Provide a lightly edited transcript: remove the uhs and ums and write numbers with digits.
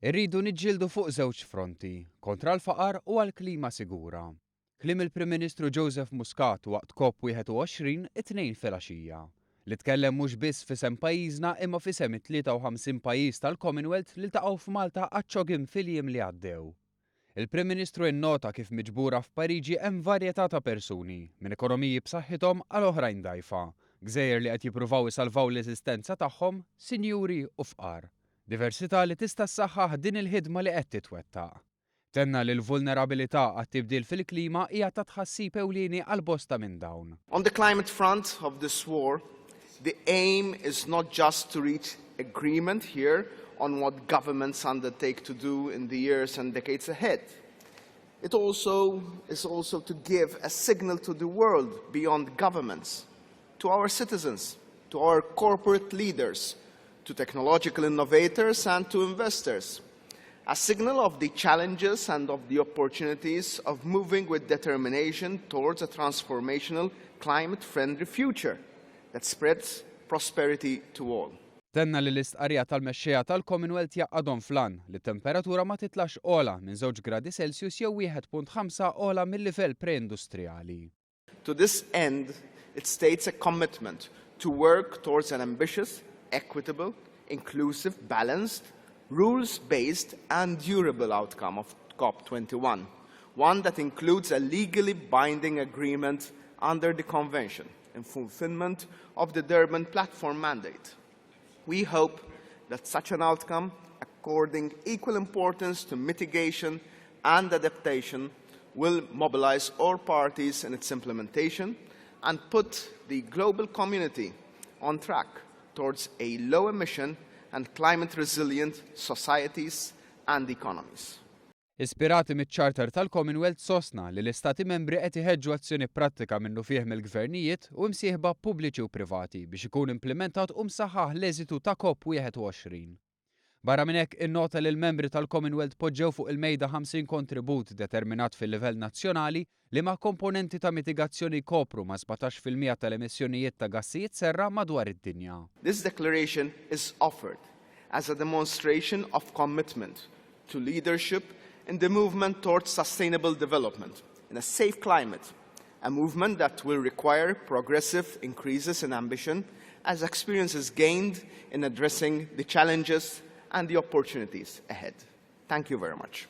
Irridu niġġieldu fuq żewġ fronti, kontra l-faqar u għall-klima sigura. Kliem il-Prim Ministru Joseph Muscat waqt COP21 it-tnejn filgħaxija li tkellem mhux biss f'isem pajjiżna imma f'isem it-53 pajjiż tal-Commonwealth li ltaqgħu f'Malta għaċ-ċogħol fil-jiem li għaddew. Il-Prim Ministru innota kif miġbura f'Pariġi hemm varjetà ta' persuni, minn ekonomiji b'saħħithom għal oħrajn dgħajfa, gżejjer li qed jippruvaw isalvaw l-eżistenza tagħhom, sinjuri u fqar. Diversità li tista' ssaħħaħ din il-ħidma li qed titwettaq. Tenna li l-vulnerabilità għat-tibdil fil-klima hija ta' tħassib ewlieni għal bosta minn dawn. On the climate front of this war, the aim is not just to reach agreement here on what governments undertake to do in the years and decades ahead. It is also to give a signal to the world beyond governments, to our citizens, to our corporate leaders, to technological innovators and to investors, a signal of the challenges and of the opportunities of moving with determination towards a transformational, climate-friendly future that spreads prosperity to all. Tenna li l-istqarrija tal-mexxejja tal-Commonwealth jaqqadhom flan li t-temperatura ma titlax ola minn 2 gradi Celsius jew 1.5 ola mill-livell pre-industrijali. To this end, it states a commitment to work towards an ambitious, equitable, inclusive, balanced, rules-based and durable outcome of COP21, one that includes a legally binding agreement under the Convention in fulfillment of the Durban Platform mandate. We hope that such an outcome, according equal importance to mitigation and adaptation, will mobilize all parties in its implementation and put the global community on track towards a low-emission and climate-resilient societies and economies. Ispirati miċ-Charter tal-Commonwealth sostna li l-Istati membri qed iħeġġu azzjoni prattika minnu fih mill-gvernijiet u msieħba pubbliċi u privati biex ikun implementat u msaħħaħ l-eżitu ta' COP21. Barra minn hekk innota li l-membri tal-Commonwealth poġġew fuq il-mejda 50 kontribut determinat fil-livell nazzjonali li ma' komponenti ta' mitigazzjoni kopru ma' 17% tal-emissjonijiet ta' gassijiet serra madwar id-dinja. This declaration is offered as a demonstration of commitment to leadership in the movement towards sustainable development in a safe climate, a movement that will require progressive increases in ambition as experience is gained in addressing the challenges and the opportunities ahead. Thank you very much.